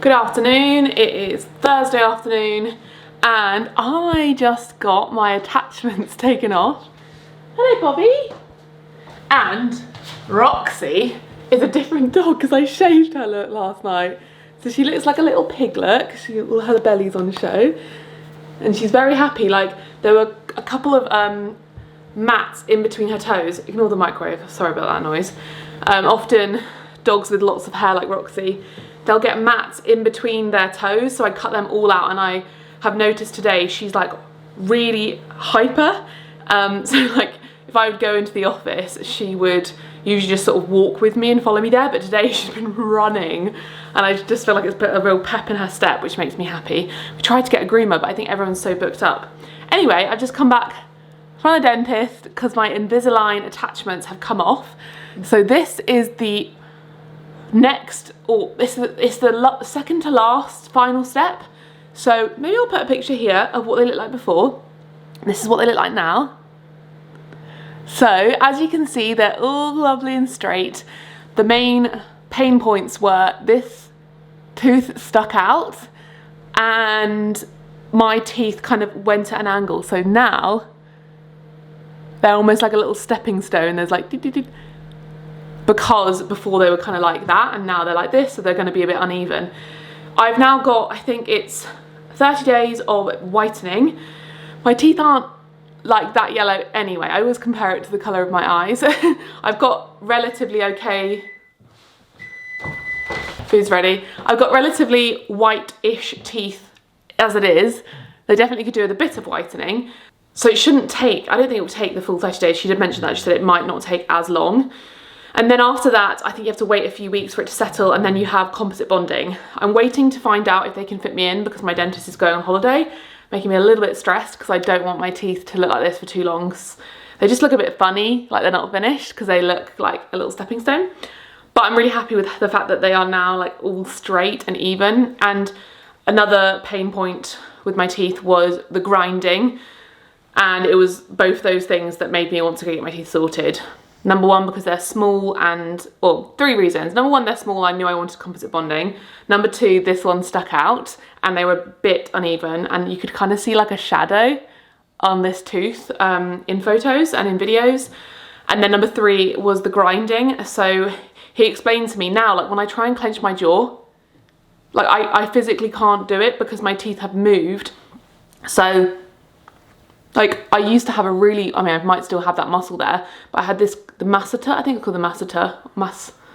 Good afternoon, it is Thursday afternoon and I just got my attachments taken off. Hello Bobby! And Roxy is a different dog because I shaved her look last night. So she looks like a little piglet, all her belly's on show. And she's very happy, like there were a couple of mats in between her toes. Ignore the microwave, sorry about that noise. Often dogs with lots of hair like Roxy, they'll get mats in between their toes, so I cut them all out, and I have noticed today she's like really hyper. So like if I would go into the office, she would usually just sort of walk with me and follow me there, but today she's been running and I just feel like it's put a real pep in her step, which makes me happy. We tried to get a groomer, but I think everyone's so booked up. Anyway, I've just come back from the dentist because my Invisalign attachments have come off. So this is the next, or it's the second to last final step. So maybe I'll put a picture here of what they look like before. This is what they look like now. So as you can see, they're all lovely and straight. The main pain points were this tooth stuck out and my teeth kind of went at an angle. So now they're almost like a little stepping stone. There's like because before they were kind of like that and now they're like this, so they're going to be a bit uneven. I've now got, I think it's 30 days of whitening. My teeth aren't like that yellow anyway. I always compare it to the colour of my eyes. I've got relatively okay, food's ready. I've got relatively white-ish teeth as it is. They definitely could do with a bit of whitening. So it shouldn't take, I don't think it would take the full 30 days. She did mention that, she said it might not take as long. And then after that, I think you have to wait a few weeks for it to settle, and then you have composite bonding. I'm waiting to find out if they can fit me in because my dentist is going on holiday, making me a little bit stressed because I don't want my teeth to look like this for too long. They just look a bit funny, like they're not finished, because they look like a little stepping stone. But I'm really happy with the fact that they are now like all straight and even. And another pain point with my teeth was the grinding. And it was both those things that made me want to go get my teeth sorted. Number one, because they're small and, well, three reasons. Number one, they're small, I knew I wanted composite bonding. Number two, this one stuck out and they were a bit uneven and you could kind of see like a shadow on this tooth in photos and in videos. And then number three was the grinding. So he explained to me now, like when I try and clench my jaw, like I physically can't do it because my teeth have moved. So like I used to have a really, I mean, I might still have that muscle there, but I had this, the masseter, I think it's called the masseter,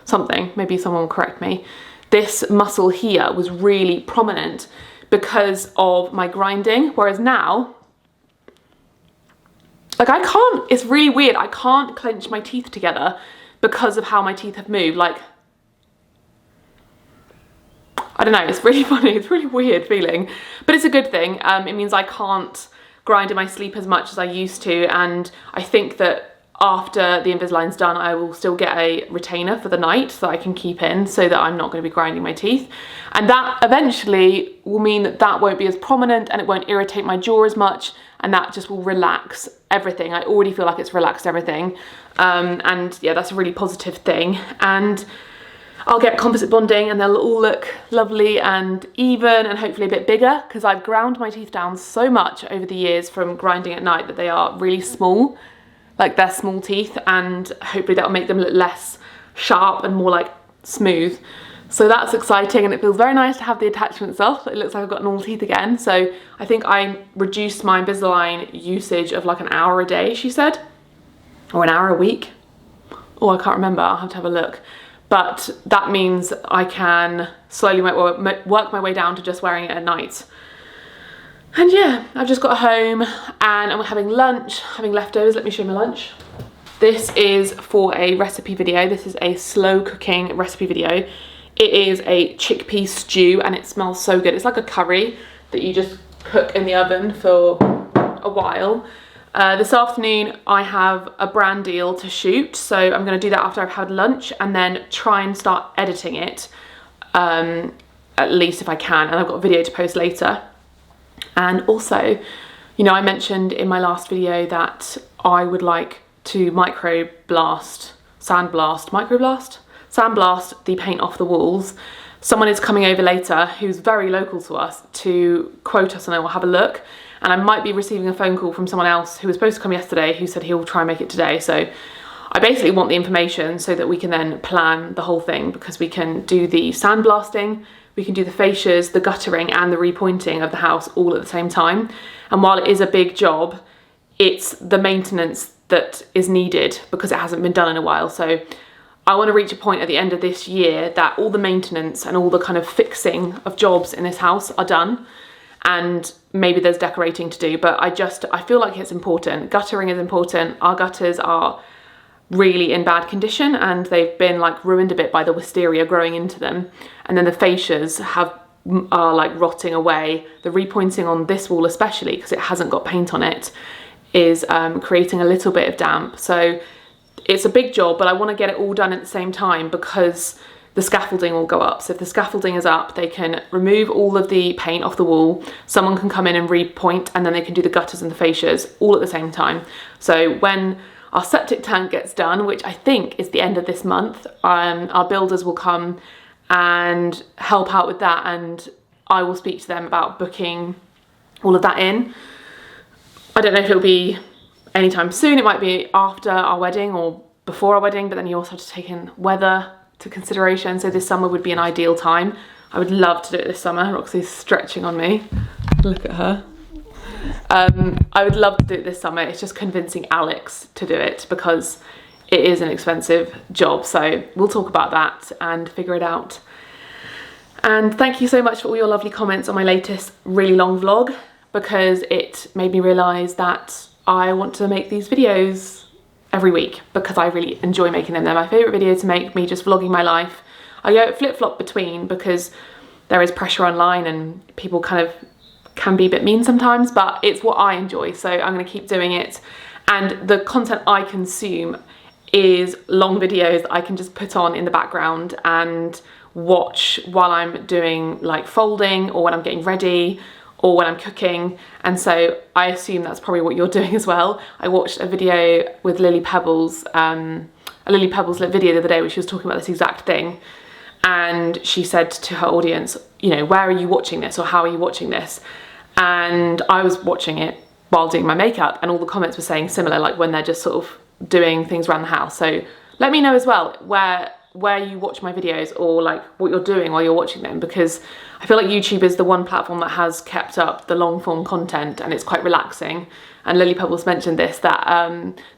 something, maybe someone will correct me. This muscle here was really prominent because of my grinding, whereas now, like I can't, it's really weird, I can't clench my teeth together because of how my teeth have moved. Like, I don't know, it's really funny, it's a really weird feeling, but it's a good thing. It means I can't grind in my sleep as much as I used to, and I think that after the Invisalign's done I will still get a retainer for the night that I can keep in so that I'm not going to be grinding my teeth, and that eventually will mean that that won't be as prominent and it won't irritate my jaw as much, and that just will relax everything. I already feel like it's relaxed everything, and yeah, that's a really positive thing. And I'll get composite bonding and they'll all look lovely and even and hopefully a bit bigger because I've ground my teeth down so much over the years from grinding at night that they are really small, like they're small teeth, and hopefully that'll make them look less sharp and more like smooth. So that's exciting and it feels very nice to have the attachments off. It looks like I've got normal teeth again. So I think I reduced my Invisalign usage of like an hour a day, she said, or an hour a week. Oh, I can't remember, I'll have to have a look. But that means I can slowly work my way down to just wearing it at night. And yeah, I've just got home and I'm having lunch, having leftovers. Let me show you my lunch. This is for a recipe video. This is a slow cooking recipe video. It is a chickpea stew and it smells so good. It's like a curry that you just cook in the oven for a while. This afternoon I have a brand deal to shoot, so I'm going to do that after I've had lunch and then try and start editing it, at least if I can, and I've got a video to post later. And also, you know, I mentioned in my last video that I would like to sandblast the paint off the walls. someone is coming over later who's very local to us to quote us, and I will have a look. And I might be receiving a phone call from someone else who was supposed to come yesterday who said he'll try and make it today. So I basically want the information so that we can then plan the whole thing, because we can do the sandblasting, we can do the fascias, the guttering and the repointing of the house all at the same time. And while it is a big job, it's the maintenance that is needed because it hasn't been done in a while. So I want to reach a point at the end of this year that all the maintenance and all the kind of fixing of jobs in this house are done. And maybe there's decorating to do, but I feel like it's important. Guttering is important. Our gutters are really in bad condition and they've been like ruined a bit by the wisteria growing into them. And then the fascias are like rotting away. The repointing on this wall especially, because it hasn't got paint on it, is creating a little bit of damp. So it's a big job, but I want to get it all done at the same time because the scaffolding will go up. So if the scaffolding is up, they can remove all of the paint off the wall. Someone can come in and repoint, and then they can do the gutters and the fascias all at the same time. So when our septic tank gets done, which I think is the end of this month, our builders will come and help out with that, and I will speak to them about booking all of that in. I don't know if it'll be anytime soon. It might be after our wedding or before our wedding, but then you also have to take in weather to consideration. So this summer would be an ideal time. I would love to do it this summer. Roxie's stretching on me. Look at her. I would love to do it this summer. It's just convincing Alex to do it because it is an expensive job. So we'll talk about that and figure it out. And thank you so much for all your lovely comments on my latest really long vlog, because it made me realise that I want to make these videos every week because I really enjoy making them. They're my favourite video to make, me just vlogging my life. I go flip-flop between because there is pressure online and people kind of can be a bit mean sometimes, but it's what I enjoy, so I'm going to keep doing it. And the content I consume is long videos that I can just put on in the background and watch while I'm doing like folding or when I'm getting ready or when I'm cooking. And so I assume that's probably what you're doing as well. I watched a video with Lily Pebbles, a Lily Pebbles video the other day where she was talking about this exact thing. And she said to her audience, you know, where are you watching this, or how are you watching this? And I was watching it while doing my makeup, and all the comments were saying similar, like when they're just sort of doing things around the house. So let me know as well where you watch my videos, or like what you're doing while you're watching them, because I feel like YouTube is the one platform that has kept up the long form content and it's quite relaxing. And Lily Pebbles mentioned this, that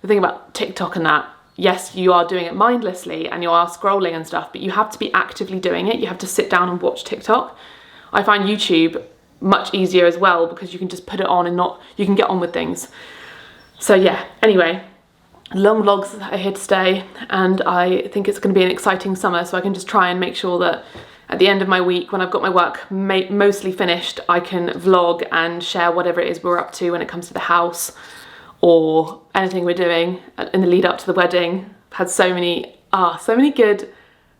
the thing about TikTok and that, yes, you are doing it mindlessly and you are scrolling and stuff, but you have to be actively doing it. You have to sit down and watch TikTok. I find YouTube much easier as well because you can just put it on and you can get on with things. So yeah, anyway, long vlogs are here to stay, and I think it's going to be an exciting summer, so I can just try and make sure that at the end of my week, when I've got my work mostly finished, I can vlog and share whatever it is we're up to when it comes to the house or anything we're doing in the lead up to the wedding. I've had so many good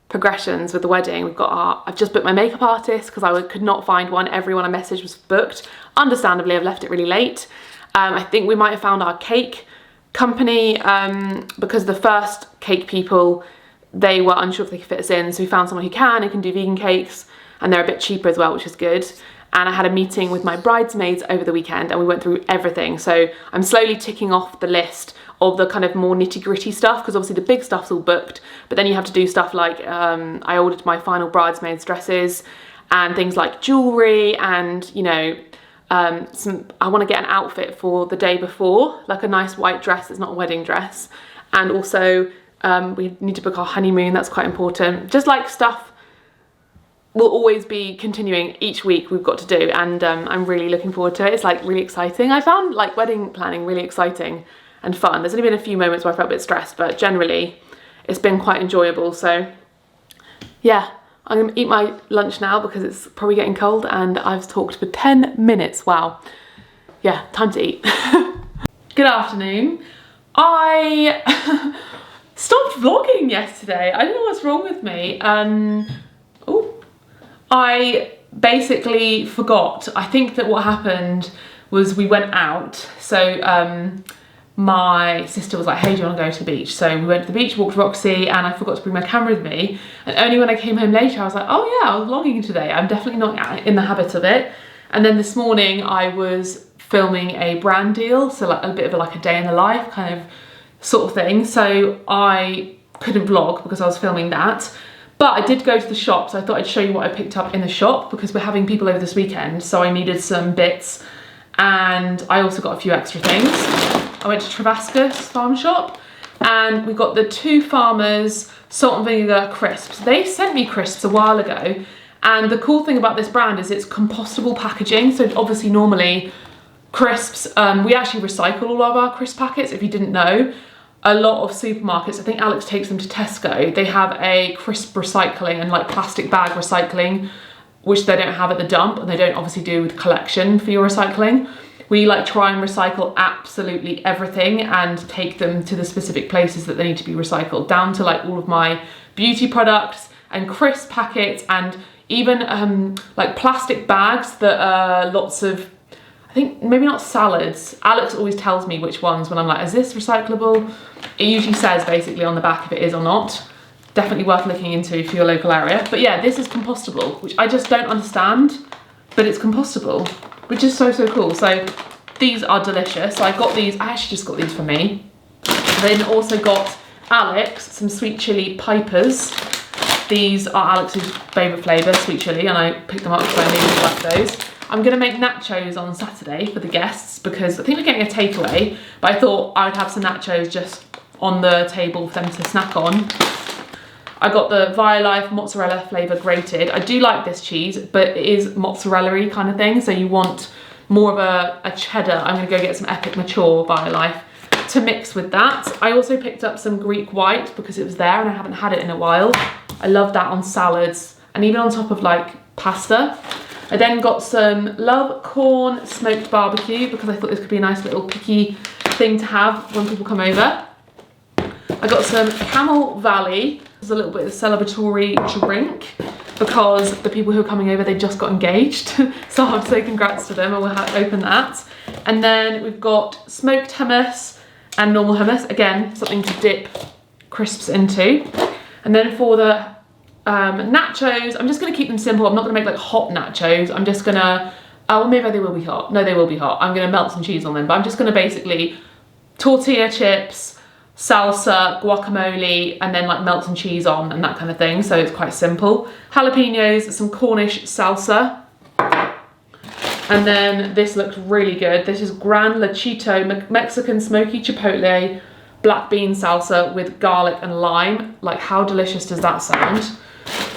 progressions with the wedding. I've just booked my makeup artist because I could not find one. Everyone I messaged was booked. Understandably, I've left it really late. I think we might have found our cake company because the first cake people, they were unsure if they could fit us in, so we found someone who can do vegan cakes, and they're a bit cheaper as well, which is good. And I had a meeting with my bridesmaids over the weekend and we went through everything. So I'm slowly ticking off the list of the kind of more nitty-gritty stuff, because obviously the big stuff's all booked, but then you have to do stuff like I ordered my final bridesmaids dresses and things like jewellery, and you know, I want to get an outfit for the day before, like a nice white dress that's not a wedding dress. And also we need to book our honeymoon, that's quite important. Just like stuff will always be continuing each week we've got to do, and I'm really looking forward to it. It's like really exciting. I found like wedding planning really exciting and fun. There's only been a few moments where I felt a bit stressed, but generally it's been quite enjoyable. So yeah, I'm gonna eat my lunch now because it's probably getting cold and I've talked for 10 minutes. Wow. Yeah, time to eat. Good afternoon. I stopped vlogging yesterday. I don't know what's wrong with me. I basically forgot. I think that what happened was we went out. So my sister was like, hey, do you want to go to the beach? So we went to the beach, walked Roxy, and I forgot to bring my camera with me. And only when I came home later, I was like, oh yeah, I was vlogging today. I'm definitely not in the habit of it. And then this morning I was filming a brand deal. So like a bit of like a day in the life kind of sort of thing. So I couldn't vlog because I was filming that. But I did go to the shop, so I thought I'd show you what I picked up in the shop because we're having people over this weekend, so I needed some bits, and I also got a few extra things. I went to Travascus Farm Shop, and we got the Two Farmers Salt and Vinegar crisps. They sent me crisps a while ago, and the cool thing about this brand is it's compostable packaging, so obviously normally crisps, we actually recycle all of our crisp packets, if you didn't know. A lot of supermarkets, I think Alex takes them to Tesco, they have a crisp recycling and like plastic bag recycling, which they don't have at the dump, and they don't obviously do with collection for your recycling. We like try and recycle absolutely everything and take them to the specific places that they need to be recycled, down to like all of my beauty products and crisp packets, and even like plastic bags that are lots of, I think maybe not salads. Alex always tells me which ones when I'm like, is this recyclable? It usually says basically on the back if it is or not. Definitely worth looking into for your local area. But yeah, this is compostable, which I just don't understand, but it's compostable, which is so, so cool. So these are delicious. So I got these, I actually just got these for me. Then also got Alex some sweet chili pipers. These are Alex's favourite flavour, sweet chili, and I picked them up because I really like those. I'm gonna make nachos on Saturday for the guests because I think we're getting a takeaway, but I thought I would have some nachos just on the table for them to snack on. I got the Violife mozzarella flavour grated. I do like this cheese, but it is mozzarella-y kind of thing, so you want more of a cheddar. I'm gonna go get some Epic Mature Violife to mix with that. I also picked up some Greek white because it was there and I haven't had it in a while. I love that on salads and even on top of like pasta. I then got some Love Corn smoked barbecue because I thought this could be a nice little picky thing to have when people come over. I got some Camel Valley. There's a little bit of a celebratory drink because the people who are coming over, they just got engaged. So I have to say congrats to them and we'll open that. And then we've got smoked hummus and normal hummus. Again, something to dip crisps into. And then for the nachos, I'm just gonna keep them simple. I'm not gonna make like hot nachos. I'm just gonna, well maybe they will be hot. No, they will be hot. I'm gonna melt some cheese on them, but I'm just gonna basically tortilla chips, salsa, guacamole, and then like melt some cheese on and that kind of thing. So it's quite simple. Jalapenos, some Cornish salsa. And then this looks really good. This is Gran Lechito Mexican Smoky Chipotle black bean salsa with garlic and lime. Like how delicious does that sound?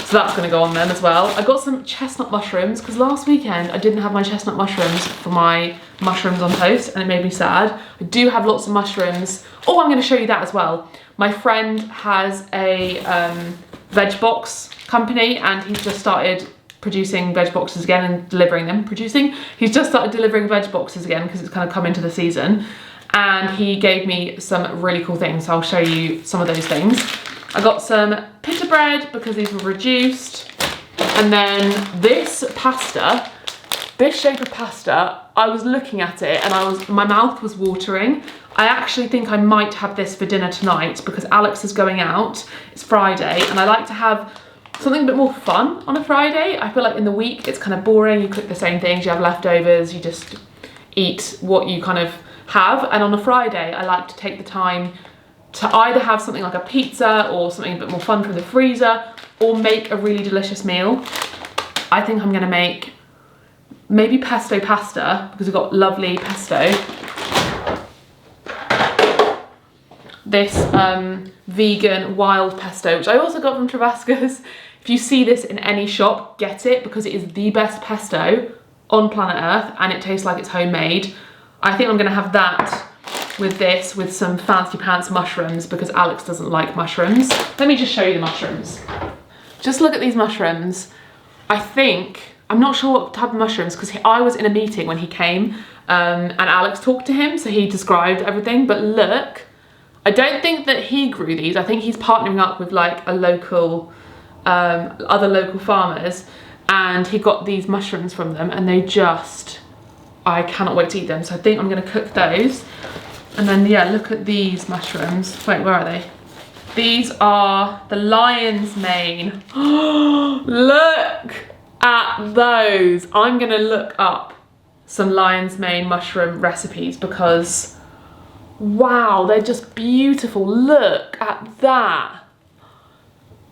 So that's gonna go on them as well. I got some chestnut mushrooms because last weekend I didn't have my chestnut mushrooms for my mushrooms on toast and it made me sad. I do have lots of mushrooms. Oh, I'm gonna show you that as well. My friend has a veg box company and he's just started producing veg boxes again and delivering them. He's just started delivering veg boxes again because it's kind of come into the season. And he gave me some really cool things. So I'll show you some of those things. I got some pita bread because these were reduced. And then this pasta, this shape of pasta, I was looking at it and my mouth was watering. I actually think I might have this for dinner tonight because Alex is going out. It's Friday and I like to have something a bit more fun on a Friday. I feel like in the week it's kind of boring. You cook the same things, you have leftovers, you just eat what you kind of have. And on a Friday, I like to take the time to either have something like a pizza or something a bit more fun from the freezer or make a really delicious meal. I think I'm gonna make maybe pesto pasta because we've got lovely pesto. This vegan wild pesto, which I also got from Travascus. If you see this in any shop, get it because it is the best pesto on planet Earth and it tastes like it's homemade. I think I'm gonna have that with this, with some fancy pants mushrooms because Alex doesn't like mushrooms. Let me just show you the mushrooms. Just look at these mushrooms. I'm not sure what type of mushrooms because I was in a meeting when he came and Alex talked to him, so he described everything, but look, I don't think that he grew these. I think he's partnering up with like a local, other local farmers, and he got these mushrooms from them and they just, I cannot wait to eat them. So I think I'm gonna cook those. And then, yeah, look at these mushrooms. Wait, where are they? These are the lion's mane. Look at those. I'm gonna look up some lion's mane mushroom recipes because, wow, they're just beautiful. Look at that.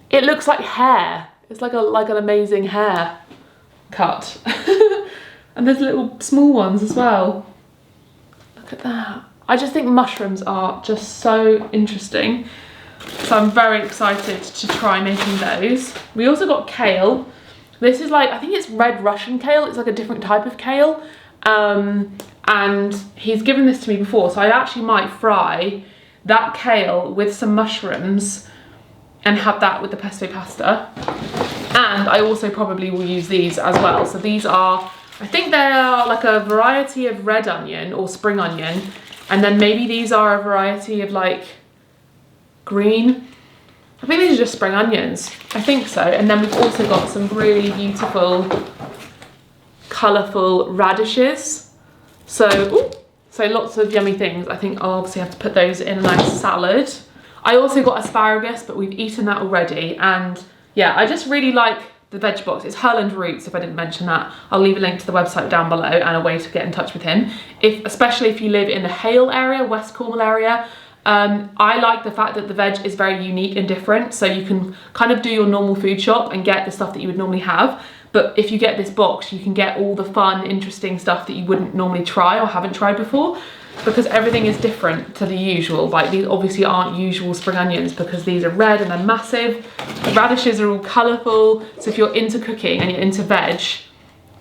It looks like hair. It's like an amazing hair cut. And there's little small ones as well. Look at that. I just think mushrooms are just so interesting. So I'm very excited to try making those. We also got kale. This is like, I think it's red Russian kale. It's like a different type of kale. And he's given this to me before, so I actually might fry that kale with some mushrooms and have that with the pesto pasta. And I also probably will use these as well. So these are, I think they are like a variety of red onion or spring onion. And then maybe these are a variety of like green. I think these are just spring onions. I think so. And then we've also got some really beautiful, colourful radishes. So lots of yummy things. I think I'll obviously have to put those in a nice salad. I also got asparagus, but we've eaten that already. And yeah, I just really like the veg box. It's Herland Roots, if I didn't mention that. I'll leave a link to the website down below and a way to get in touch with him. Especially if you live in the Hale area, West Cornwall area. I like the fact that the veg is very unique and different. So you can kind of do your normal food shop and get the stuff that you would normally have. But if you get this box, you can get all the fun, interesting stuff that you wouldn't normally try or haven't tried before, because everything is different to the usual. Like, these obviously aren't usual spring onions because these are red and they're massive. The radishes are all colourful. So if you're into cooking and you're into veg,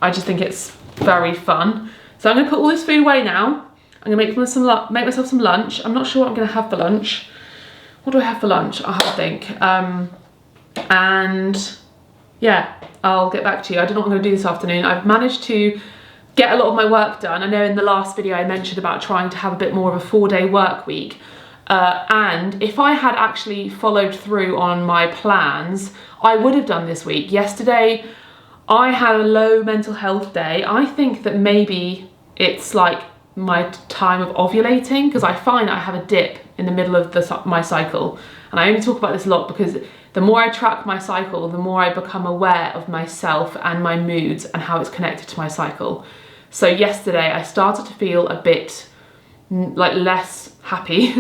I just think it's very fun. So I'm gonna put all this food away now. I'm gonna make myself some lunch. I'm not sure what I'm gonna have for lunch. What do I have for lunch? I'll have a think. And yeah, I'll get back to you. I don't know what I'm gonna do this afternoon. I've managed to get a lot of my work done. I know in the last video I mentioned about trying to have a bit more of a 4-day work week. And if I had actually followed through on my plans, I would have done this week. Yesterday, I had a low mental health day. I think that maybe it's like my time of ovulating, because I find I have a dip in the middle of my cycle. And I only talk about this a lot because the more I track my cycle, the more I become aware of myself and my moods and how it's connected to my cycle. So yesterday I started to feel a bit like less happy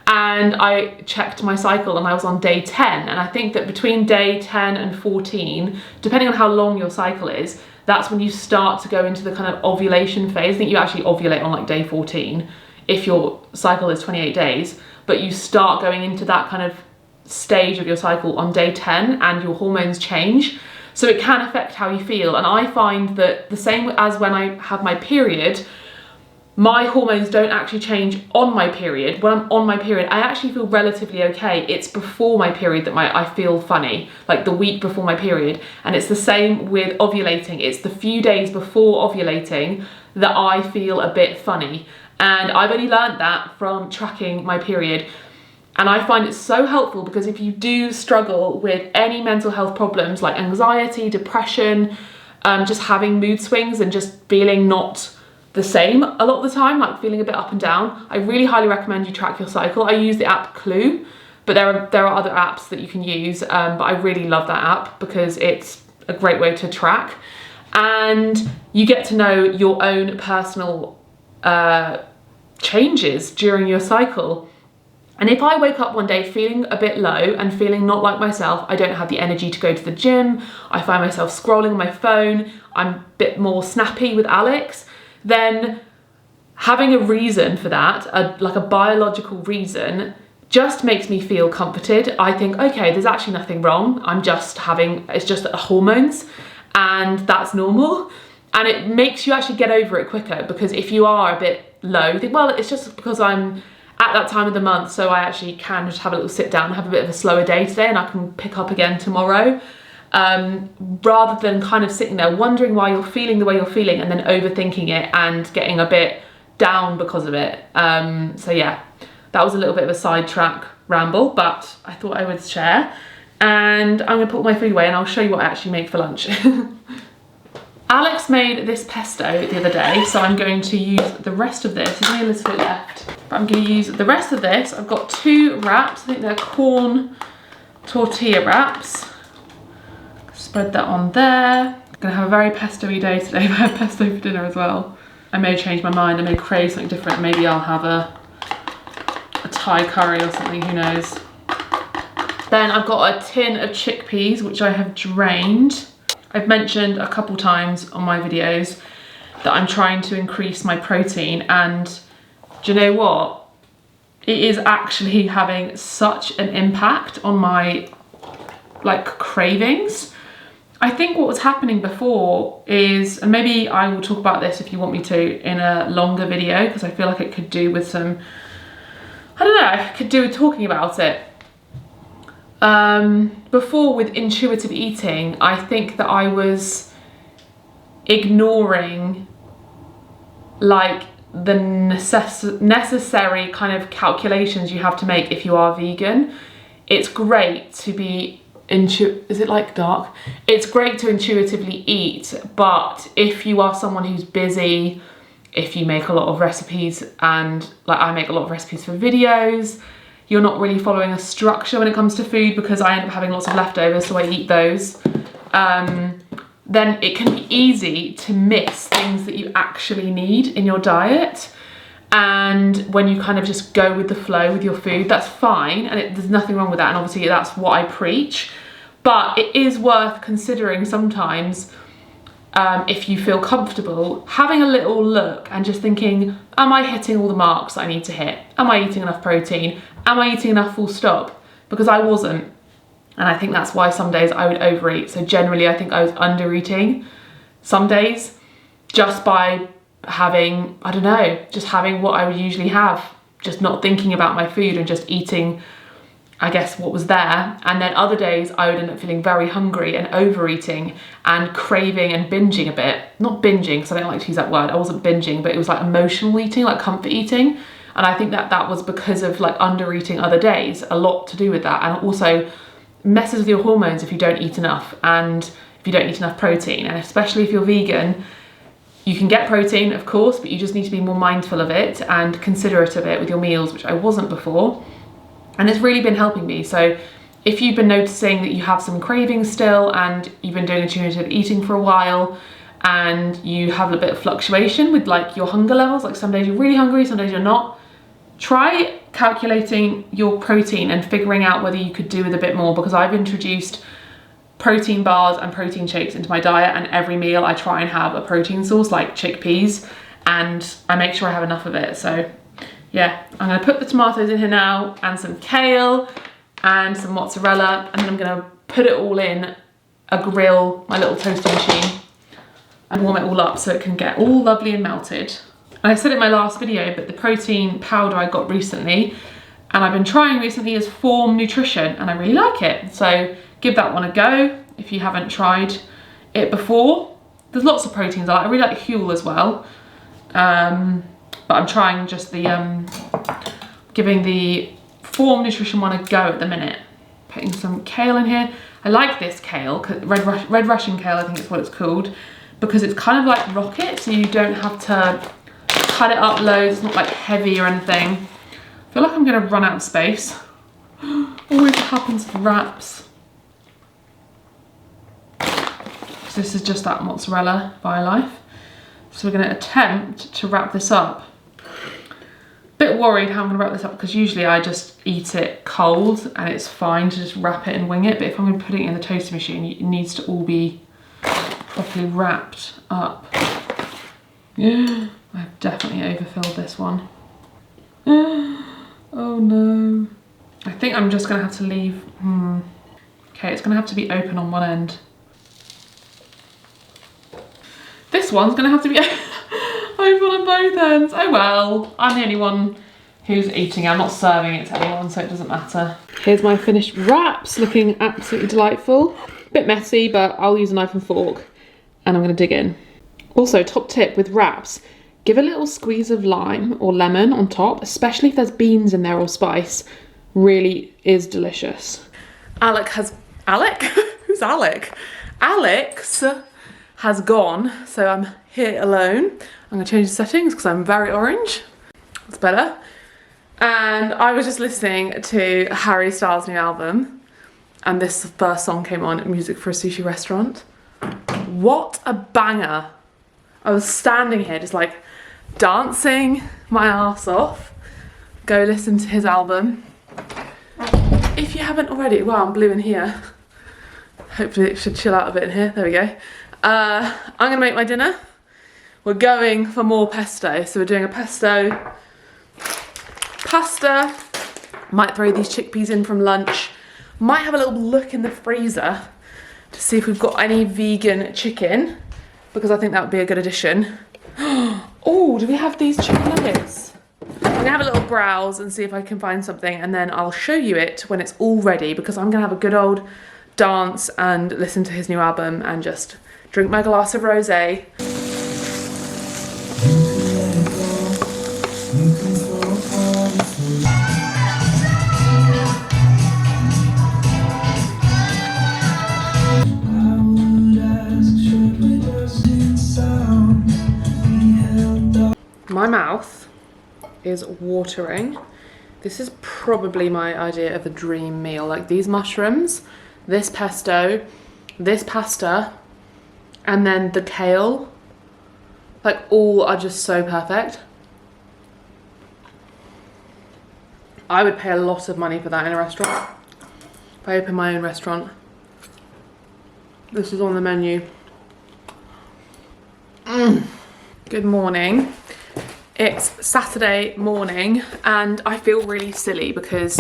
and I checked my cycle and I was on day 10. And I think that between day 10 and 14, depending on how long your cycle is, that's when you start to go into the kind of ovulation phase. I think you actually ovulate on like day 14 if your cycle is 28 days, but you start going into that kind of stage of your cycle on day 10 and your hormones change. So it can affect how you feel. And I find that the same as when I have my period, my hormones don't actually change on my period. When I'm on my period, I actually feel relatively okay. It's before my period that I feel funny, like the week before my period. And it's the same with ovulating. It's the few days before ovulating that I feel a bit funny. And I've only learned that from tracking my period. And I find it so helpful because if you do struggle with any mental health problems like anxiety, depression, just having mood swings and just feeling not the same a lot of the time, like feeling a bit up and down, I really highly recommend you track your cycle. I use the app Clue, but there are other apps that you can use, but I really love that app because it's a great way to track. And you get to know your own personal changes during your cycle. And if I wake up one day feeling a bit low and feeling not like myself, I don't have the energy to go to the gym, I find myself scrolling on my phone, I'm a bit more snappy with Alex, then having a reason for that, like a biological reason, just makes me feel comforted. I think, okay, there's actually nothing wrong. It's just hormones and that's normal. And it makes you actually get over it quicker, because if you are a bit low, you think, well, it's just because I'm at that time of the month, so I actually can just have a little sit down and have a bit of a slower day today and I can pick up again tomorrow, rather than kind of sitting there wondering why you're feeling the way you're feeling and then overthinking it and getting a bit down because of it. So yeah, that was a little bit of a sidetrack ramble, but I thought I would share. And I'm gonna put my food away and I'll show you what I actually made for lunch. Alex made this pesto the other day, so I'm going to use the rest of this. There's only a little bit left, but I'm going to use the rest of this. I've got 2 wraps. I think they're corn tortilla wraps. Spread that on there. I'm going to have a very pesto-y day today. I have pesto for dinner as well. I may change my mind. I may crave something different. Maybe I'll have a Thai curry or something, who knows. Then I've got a tin of chickpeas, which I have drained. I've mentioned a couple times on my videos that I'm trying to increase my protein, and do you know what? It is actually having such an impact on my cravings. I think what was happening before is, and maybe I will talk about this if you want me to in a longer video, because I feel like it could do with some, I don't know, I could do with talking about it. Before, with intuitive eating, I think that I was ignoring like the necessary kind of calculations you have to make if you are vegan. It's great to be is it like dark? It's great to intuitively eat, but if you are someone who's busy, if you make a lot of recipes, and like I make a lot of recipes for videos, you're not really following a structure when it comes to food, because I end up having lots of leftovers, so I eat those, then it can be easy to miss things that you actually need in your diet. And when you kind of just go with the flow with your food, that's fine, and there's nothing wrong with that, and obviously that's what I preach. But it is worth considering sometimes, if you feel comfortable, having a little look and just thinking, am I hitting all the marks that I need to hit? Am I eating enough protein? Am I eating enough full stop? Because I wasn't. And I think that's why some days I would overeat. So generally I think I was under eating some days, just by having, I don't know, just having what I would usually have, just not thinking about my food and just eating, I guess, what was there. And then other days I would end up feeling very hungry and overeating and craving and binging a bit. Not binging, because I don't like to use that word. I wasn't binging, but it was like emotional eating, like comfort eating. And I think that that was because of like under eating other days, a lot to do with that. And also messes with your hormones if you don't eat enough, and if you don't eat enough protein. And especially if you're vegan, you can get protein, of course, but you just need to be more mindful of it and considerate of it with your meals, which I wasn't before. And it's really been helping me. So if you've been noticing that you have some cravings still, and you've been doing intuitive eating for a while, and you have a bit of fluctuation with like your hunger levels, like some days you're really hungry, some days you're not, try calculating your protein and figuring out whether you could do with a bit more, because I've introduced protein bars and protein shakes into my diet, and every meal I try and have a protein source like chickpeas, and I make sure I have enough of it. So yeah, I'm gonna put the tomatoes in here now, and some kale and some mozzarella, and then I'm gonna put it all in a grill, my little toaster machine, and warm it all up so it can get all lovely and melted. And I said it in my last video, but the protein powder I got recently, and I've been trying recently, is Form Nutrition, and I really like it. So give that one a go if you haven't tried it before. There's lots of proteins I like. I really like Huel as well. But I'm trying just the, giving the Form Nutrition one a go at the minute. Putting some kale in here. I like this kale, Red Russian kale I think is what it's called, because it's kind of like rocket, so you don't have to cut it up loads, it's not like heavy or anything. I feel like I'm gonna run out of space. Always happens with wraps. So this is just that mozzarella by life. So we're gonna attempt to wrap this up. Bit worried how I'm gonna wrap this up, because usually I just eat it cold and it's fine to just wrap it and wing it, but if I'm gonna put it in the toaster machine, it needs to all be properly wrapped up. Yeah, I've definitely overfilled this one. Oh no. I think I'm just gonna have to leave, okay, it's gonna have to be open on one end. This one's gonna have to be open on both ends. Oh well, I'm the only one who's eating it. I'm not serving it to anyone, so it doesn't matter. Here's my finished wraps, looking absolutely delightful. Bit messy, but I'll use a knife and fork, and I'm gonna dig in. Also, top tip with wraps, give a little squeeze of lime or lemon on top, especially if there's beans in there or spice. Really is delicious. Alec? Who's Alec? Alex has gone, so I'm here alone. I'm gonna change the settings because I'm very orange. It's better. And I was just listening to Harry Styles' new album, and this first song came on, Music for a Sushi Restaurant. What a banger. I was standing here just like dancing my ass off. Go listen to his album. If you haven't already, wow, I'm blue in here. Hopefully it should chill out a bit in here. There we go. I'm gonna make my dinner. We're going for more pesto. So we're doing a pesto pasta. Might throw these chickpeas in from lunch. Might have a little look in the freezer to see if we've got any vegan chicken, because I think that would be a good addition. Oh, do we have these chicken nuggets? I'm gonna have a little browse and see if I can find something, and then I'll show you it when it's all ready, because I'm gonna have a good old dance and listen to his new album and just drink my glass of rosé. My mouth is watering. This is probably my idea of a dream meal. Like these mushrooms, this pesto, this pasta, and then the kale. Like all are just so perfect. I would pay a lot of money for that in a restaurant. If I open my own restaurant. This is on the menu. Good morning. It's Saturday morning and I feel really silly because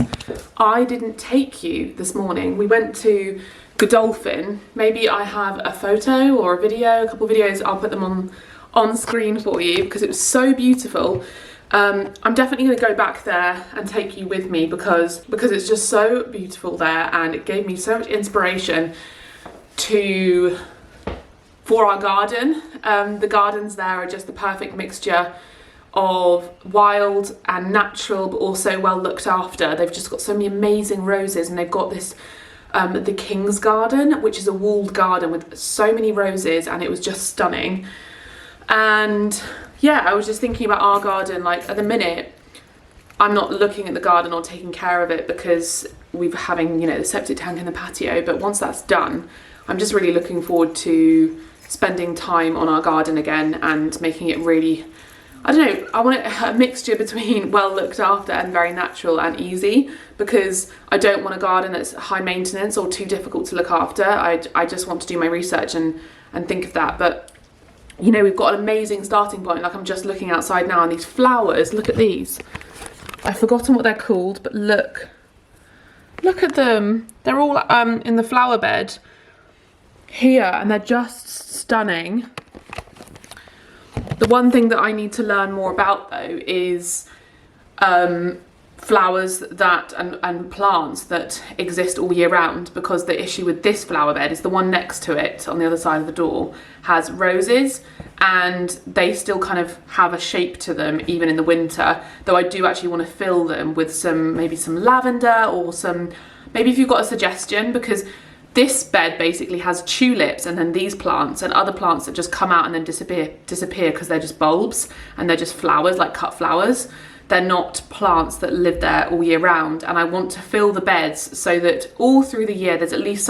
I didn't take you this morning. We went to Godolphin. Maybe I have a photo or a video, a couple of videos. I'll put them on screen for you because it was so beautiful. I'm definitely going to go back there and take you with me because it's just so beautiful there, and it gave me so much inspiration for our garden. The gardens there are just the perfect mixture of wild and natural, but also well looked after. They've just got so many amazing roses, and they've got this the King's Garden, which is a walled garden with so many roses, and it was just stunning. And yeah, I was just thinking about our garden. Like at the minute, I'm not looking at the garden or taking care of it because we're having, you know, the septic tank in the patio. But once that's done, I'm just really looking forward to spending time on our garden again and making it really, I don't know, I want a mixture between well looked after and very natural and easy, because I don't want a garden that's high maintenance or too difficult to look after. I just want to do my research and think of that. But you know, we've got an amazing starting point. Like I'm just looking outside now and these flowers, look at these. I've forgotten what they're called, but look at them. They're all in the flower bed here and they're just stunning. The one thing that I need to learn more about though is flowers that and plants that exist all year round, because the issue with this flower bed is the one next to it on the other side of the door has roses and they still kind of have a shape to them even in the winter, though I do actually want to fill them with maybe some lavender or maybe if you've got a suggestion, because this bed basically has tulips and then these plants and other plants that just come out and then disappear because they're just bulbs and they're just flowers, like cut flowers. They're not plants that live there all year round, and I want to fill the beds so that all through the year there's at least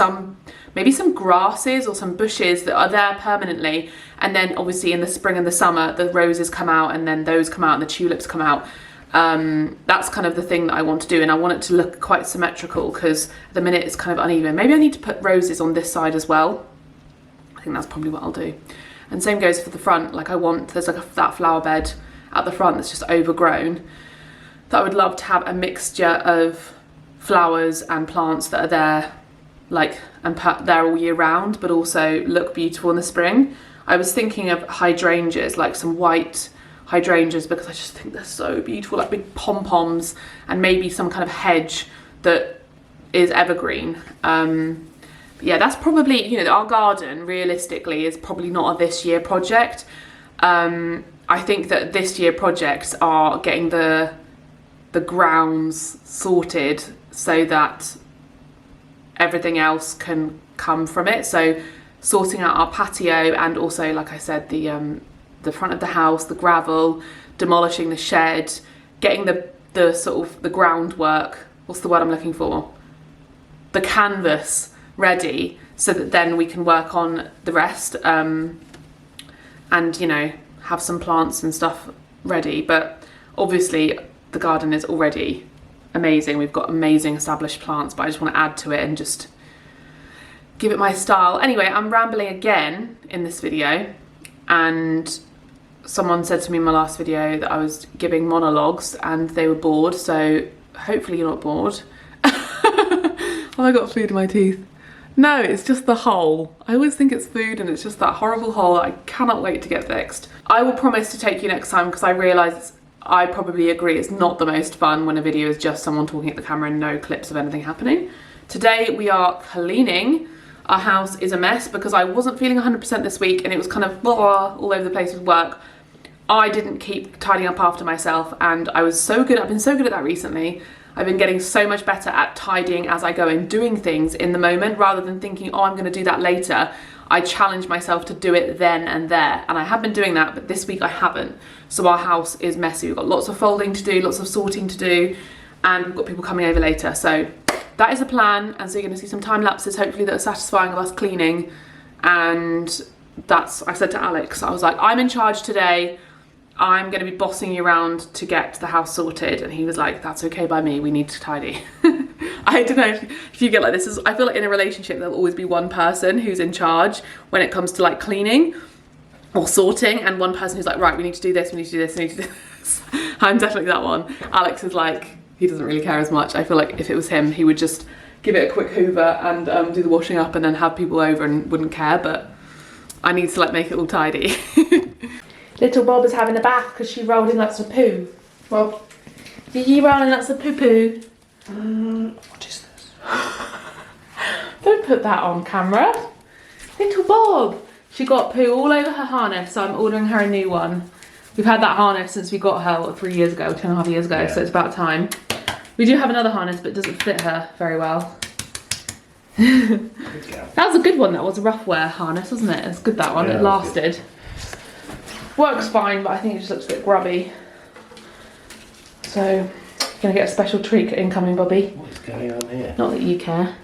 maybe some grasses or some bushes that are there permanently, and then obviously in the spring and the summer the roses come out and then those come out and the tulips come out. That's kind of the thing that I want to do, and I want it to look quite symmetrical because at the minute it's kind of uneven. Maybe I need to put roses on this side as well. I think that's probably what I'll do. And same goes for the front. Like there's like that flower bed at the front that's just overgrown, that I would love to have a mixture of flowers and plants that are there like and there all year round but also look beautiful in the spring. I was thinking of hydrangeas, like some white hydrangeas, because I just think they're so beautiful, like big pom-poms, and maybe some kind of hedge that is evergreen. Yeah, that's probably, you know, our garden realistically is probably not a this year project. I think that this year projects are getting the grounds sorted so that everything else can come from it. So sorting out our patio, and also, like I said, the front of the house, the gravel, demolishing the shed, getting the sort of the groundwork, what's the word I'm looking for? The canvas ready, so that then we can work on the rest, and, you know, have some plants and stuff ready. But obviously the garden is already amazing. We've got amazing established plants, but I just want to add to it and just give it my style. Anyway, I'm rambling again in this video, and someone said to me in my last video that I was giving monologues and they were bored, so hopefully you're not bored. Oh, I got food in my teeth. No, it's just the hole. I always think it's food and it's just that horrible hole I cannot wait to get fixed. I will promise to take you next time, because I realise, I probably agree, it's not the most fun when a video is just someone talking at the camera and no clips of anything happening. Today we are cleaning. Our house is a mess because I wasn't feeling 100% this week, and it was kind of blah, all over the place with work. I didn't keep tidying up after myself, and I was so good. I've been so good at that recently. I've been getting so much better at tidying as I go and doing things in the moment, rather than thinking, oh, I'm going to do that later. I challenge myself to do it then and there, and I have been doing that, but this week I haven't. So our house is messy. We've got lots of folding to do, lots of sorting to do, and we've got people coming over later. So that is the plan, and so you're going to see some time lapses, hopefully, that are satisfying of us cleaning. And that's, I said to Alex, I was like, I'm in charge today. I'm going to be bossing you around to get the house sorted. And he was like, that's okay by me, we need to tidy. I don't know if you get like this. I feel like in a relationship there'll always be one person who's in charge when it comes to like cleaning or sorting, and one person who's like, right, we need to do this, we need to do this, we need to do this. I'm definitely that one. Alex is like, he doesn't really care as much. I feel like if it was him, he would just give it a quick hoover and do the washing up and then have people over and wouldn't care, but I need to like make it all tidy. Little Bob is having a bath because she rolled in lots of poo. Bob, did you roll in lots of poo-poo? What is this? Don't put that on camera. Little Bob. She got poo all over her harness, so I'm ordering her a new one. We've had that harness since we got her, what, 3 years ago, 2.5 years ago, yeah. So it's about time. We do have another harness, but it doesn't fit her very well. That was a good one. That was a rough wear harness, wasn't it? It's good, that one. Yeah, it lasted. Good. Works fine, but I think it just looks a bit grubby. So, you're gonna get a special treat incoming, Bobby. What's going on here? Not that you care.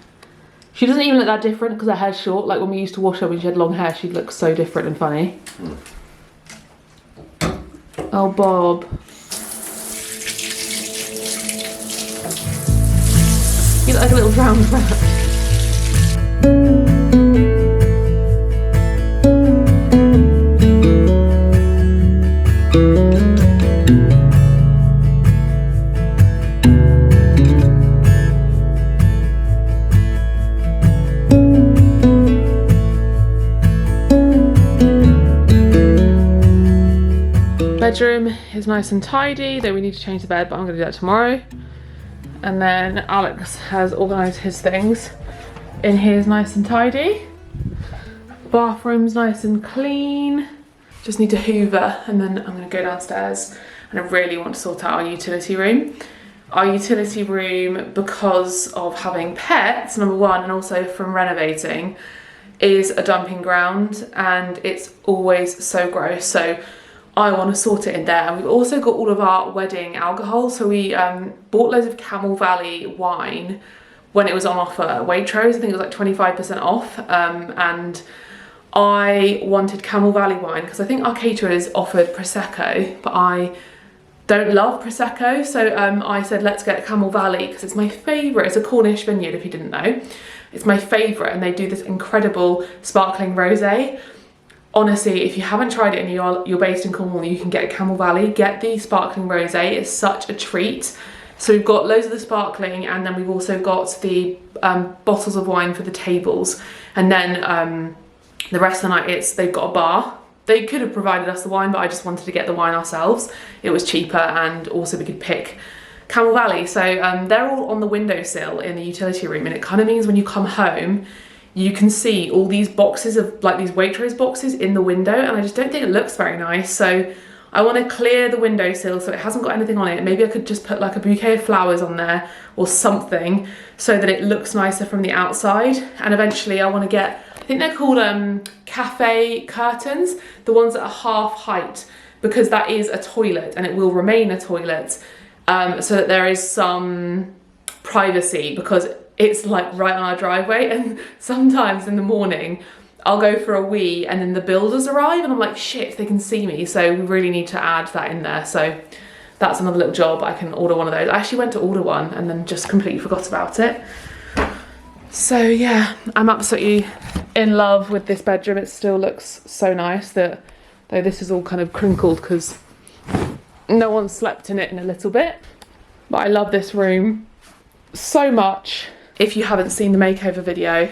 She doesn't even look that different because her hair's short. Like when we used to wash her when she had long hair, she'd look so different and funny. Oh, Bob. You look like a little drowned rat. Bedroom is nice and tidy, though we need to change the bed, but I'm going to do that tomorrow. And then Alex has organised his things in his nice and tidy. Bathroom's nice and clean. Just need to hoover, and then I'm going to go downstairs, and I really want to sort out our utility room. Our utility room, because of having pets, number one, and also from renovating, is a dumping ground, and it's always so gross. So I want to sort it in there. And we've also got all of our wedding alcohol. So we bought loads of Camel Valley wine when it was on offer at Waitrose. I think it was like 25% off. And I wanted Camel Valley wine because I think our caterers offered Prosecco, but I don't love Prosecco. So I said, let's get Camel Valley because it's my favourite. It's a Cornish vineyard, if you didn't know. It's my favourite, and they do this incredible sparkling rosé. Honestly, if you haven't tried it and you're based in Cornwall, you can get Camel Valley. Get the sparkling rosé. It's such a treat. So we've got loads of the sparkling, and then we've also got the bottles of wine for the tables. And then the rest of the night, they've got a bar. They could have provided us the wine, but I just wanted to get the wine ourselves. It was cheaper, and also we could pick Camel Valley. So they're all on the windowsill in the utility room, and it kind of means when you come home, you can see all these boxes of like these Waitrose boxes in the window, and I just don't think it looks very nice. So I want to clear the windowsill so it hasn't got anything on it. Maybe I could just put like a bouquet of flowers on there or something so that it looks nicer from the outside. And eventually I want to get think they're called cafe curtains, the ones that are half height, because that is a toilet and it will remain a toilet, so that there is some privacy, because it's like right on our driveway, and sometimes in the morning I'll go for a wee and then the builders arrive and I'm like, shit, they can see me. So we really need to add that in there. So that's another little job. I can order one of those. I actually went to order one and then just completely forgot about it. So yeah, I'm absolutely in love with this bedroom. It still looks so nice, that though this is all kind of crinkled because no one slept in it in a little bit. But I love this room so much. If you haven't seen the makeover video,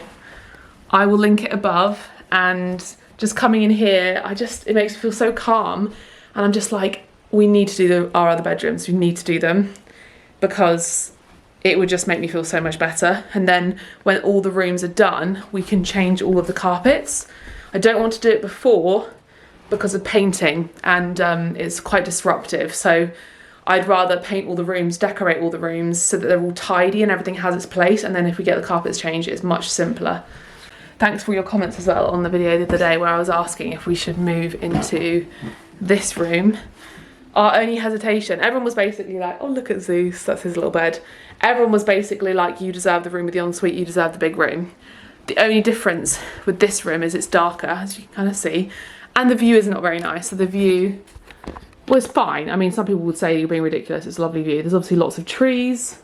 I will link it above. And just coming in here, it makes me feel so calm. And I'm just like, we need to do our other bedrooms. We need to do them, because it would just make me feel so much better. And then when all the rooms are done, we can change all of the carpets. I don't want to do it before because of painting, and it's quite disruptive. So I'd rather paint all the rooms, decorate all the rooms so that they're all tidy and everything has its place. And then if we get the carpets changed, it's much simpler. Thanks for your comments as well on the video the other day where I was asking if we should move into this room. Our only hesitation, everyone was basically like, oh, look at Zeus, that's his little bed. Everyone was basically like, you deserve the room with the ensuite, you deserve the big room. The only difference with this room is it's darker, as you can kind of see, and the view is not very nice. So the view was fine. I mean, some people would say you're being ridiculous, it's a lovely view. There's obviously lots of trees,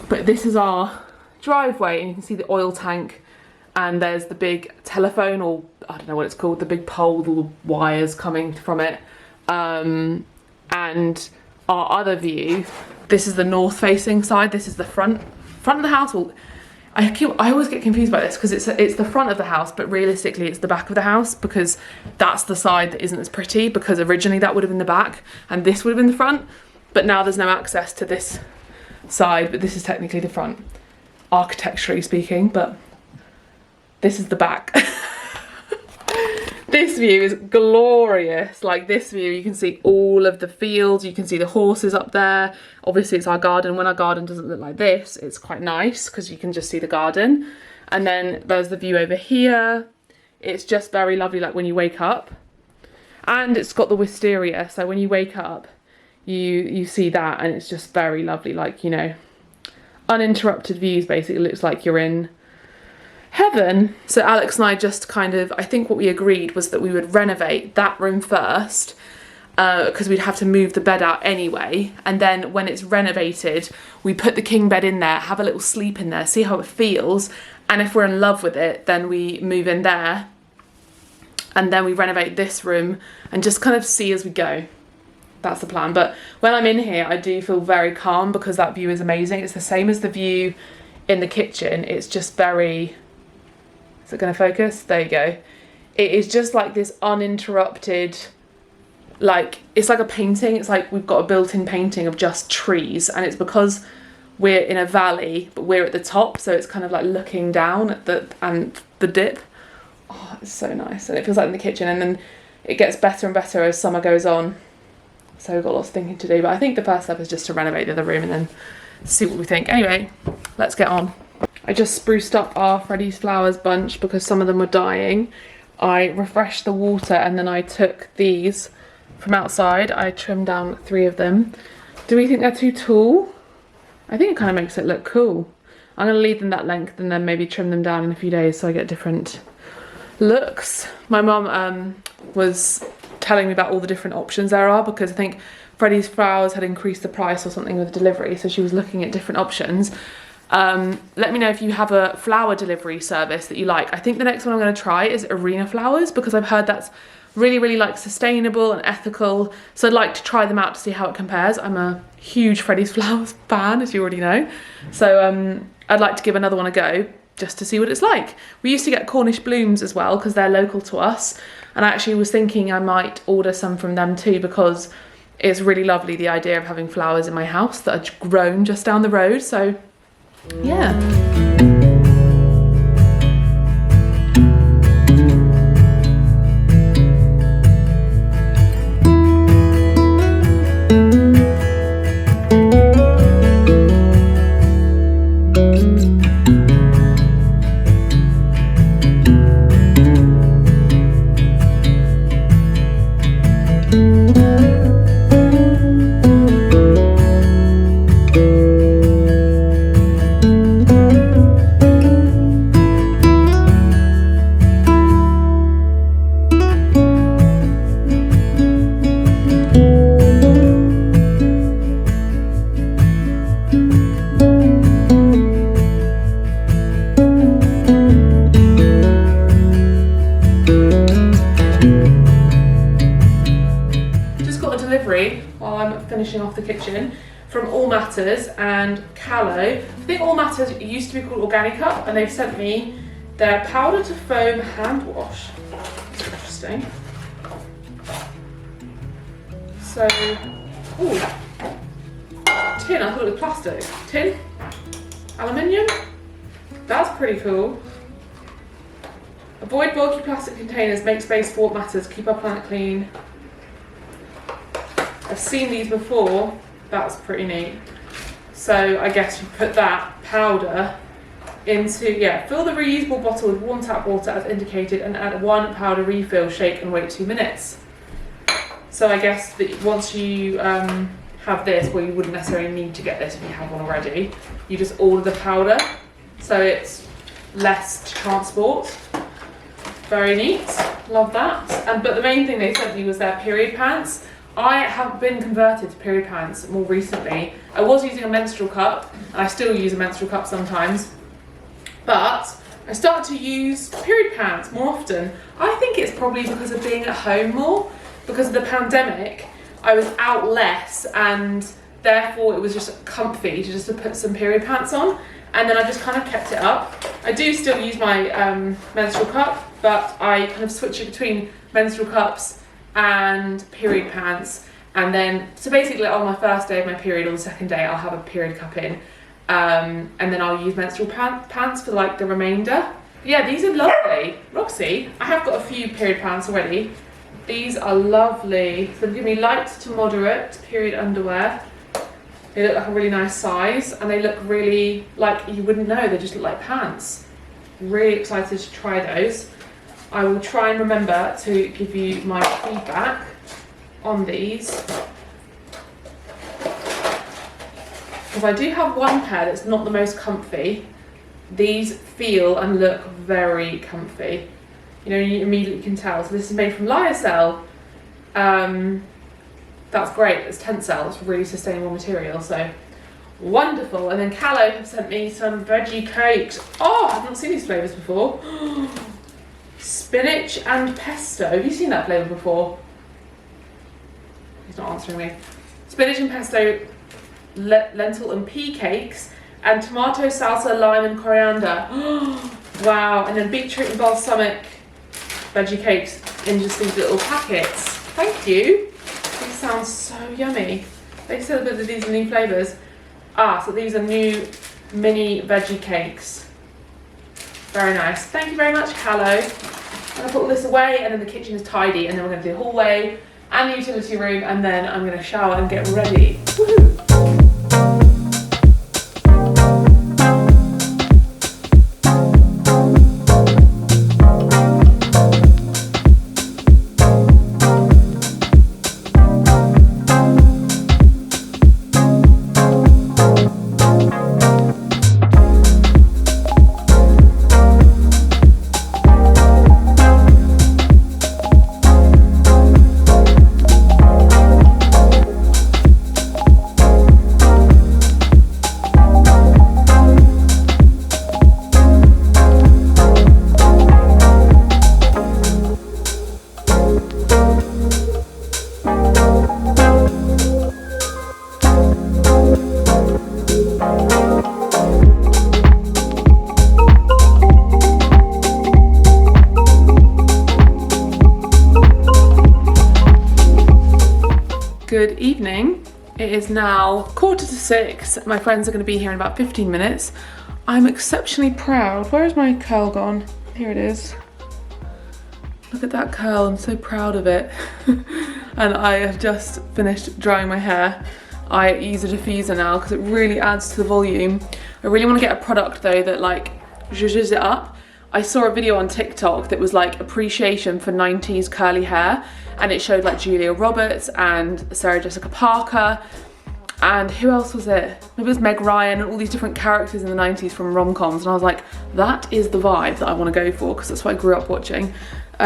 but this is our driveway, and you can see the oil tank, and there's the big telephone, or I don't know what it's called, the big pole with all the wires coming from it. And our other view, this is the north facing side, this is the front of the house. Well, I always get confused by this because it's the front of the house, but realistically it's the back of the house, because that's the side that isn't as pretty, because originally that would have been the back and this would have been the front, but now there's no access to this side, but this is technically the front, architecturally speaking, but this is the back. This view is glorious. Like, this view, you can see all of the fields, you can see the horses up there. Obviously it's our garden. When our garden doesn't look like this, it's quite nice because you can just see the garden. And then there's the view over here. It's just very lovely, like when you wake up. And it's got the wisteria, so when you wake up, you see that, and it's just very lovely, like, you know, uninterrupted views. Basically, it looks like you're in heaven. So Alex and I just kind of, I think what we agreed was that we would renovate that room first, because we'd have to move the bed out anyway, and then when it's renovated we put the king bed in there, have a little sleep in there, see how it feels, and if we're in love with it then we move in there, and then we renovate this room and just kind of see as we go. That's the plan. But when I'm in here I do feel very calm because that view is amazing. It's the same as the view in the kitchen. It's just very, is it going to focus? There you go. It is just like this uninterrupted, like, it's like a painting. It's like we've got a built-in painting of just trees, and it's because we're in a valley, but we're at the top, so it's kind of like looking down at the dip. Oh, it's so nice. And it feels like in the kitchen, and then it gets better and better as summer goes on. So we've got lots of thinking to do, but I think the first step is just to renovate the other room and then see what we think. Anyway, let's get on. I just spruced up our Freddy's Flowers bunch because some of them were dying. I refreshed the water, and then I took these from outside. I trimmed down 3 of them. Do we think they're too tall? I think it kind of makes it look cool. I'm going to leave them that length and then maybe trim them down in a few days so I get different looks. My mum was telling me about all the different options there are, because I think Freddy's Flowers had increased the price or something with delivery, so she was looking at different options. Let me know if you have a flower delivery service that you like. I think the next one I'm going to try is Arena Flowers, because I've heard that's really, really like sustainable and ethical, so I'd like to try them out to see how it compares. I'm a huge Freddy's Flowers fan, as you already know, so I'd like to give another one a go just to see what it's like. We used to get Cornish Blooms as well because they're local to us, and I actually was thinking I might order some from them too, because it's really lovely, the idea of having flowers in my house that are grown just down the road. So yeah. delivery while I'm finishing off the kitchen from All Matters and Callow. I think All Matters used to be called Organic Up, and they've sent me their powder to foam hand wash. That's interesting. So, ooh, tin, I thought it was plastic. Tin, aluminium, that's pretty cool. Avoid bulky plastic containers, make space for what matters, keep our planet clean. I've seen these before, that's pretty neat. So I guess you put that powder into, fill the reusable bottle with warm tap water as indicated and add 1 powder refill, shake and wait 2 minutes. So I guess that once you have this, well, you wouldn't necessarily need to get this if you have one already. You just order the powder, so it's less to transport. Very neat, love that. But the main thing they sent me was their period pants. I have been converted to period pants more recently. I was using a menstrual cup, and I still use a menstrual cup sometimes, but I started to use period pants more often. I think it's probably because of being at home more. Because of the pandemic, I was out less, and therefore it was just comfy to put some period pants on, and then I just kind of kept it up. I do still use my menstrual cup, but I kind of switch it between menstrual cups and period pants, and then, so basically on my first day of my period or the second day, I'll have a period cup in, and then I'll use menstrual pants for like the remainder. Yeah, these are lovely. Roxie, I have got a few period pants already. These are lovely. So they give me light to moderate period underwear. They look like a really nice size, and they look really like, you wouldn't know, they just look like pants. Really excited to try those. I will try and remember to give you my feedback on these. Because I do have one pair that's not the most comfy. These feel and look very comfy. You know, you immediately can tell. So this is made from lyocell. That's great, it's Tencel, it's really sustainable material, so wonderful. And then Callow have sent me some veggie cakes. Oh, I've not seen these flavours before. Spinach and pesto. Have you seen that flavour before? He's not answering me. Spinach and pesto, lentil and pea cakes, and tomato, salsa, lime and coriander. Wow, and then beetroot and balsamic veggie cakes in just these little packets. Thank you. These sound so yummy. They said that these are new flavours. So these are new mini veggie cakes. Very nice. Thank you very much, Callow. I'm going to put all this away, and then the kitchen is tidy, and then we're going to do the hallway and the utility room, and then I'm going to shower and get ready. Woohoo! Good evening. It is now 5:45. My friends are going to be here in about 15 minutes. I'm exceptionally proud. Where is my curl gone? Here it is. Look at that curl, I'm so proud of it. And I have just finished drying my hair. I use a diffuser now because it really adds to the volume. I really want to get a product though that like zhuzhes it up. I saw a video on TikTok that was like appreciation for 90s curly hair, and it showed like Julia Roberts and Sarah Jessica Parker, and who else was it? Maybe it was Meg Ryan and all these different characters in the 90s from rom-coms, and I was like, that is the vibe that I want to go for, because that's what I grew up watching. So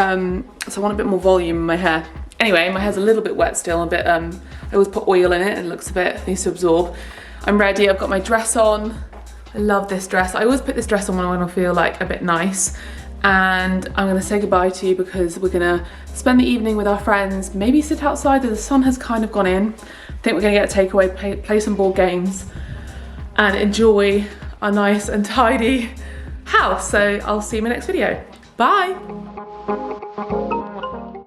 I want a bit more volume in my hair. Anyway, my hair's a little bit wet still, a bit, I always put oil in it and it looks a bit, needs to absorb. I'm ready, I've got my dress on. I love this dress. I always put this dress on when I want to feel like a bit nice. and I'm gonna say goodbye to you because we're gonna spend the evening with our friends, maybe sit outside. The sun has kind of gone in. I think we're gonna get a takeaway, play some board games and enjoy a nice and tidy house. So I'll see you in my next video. Bye.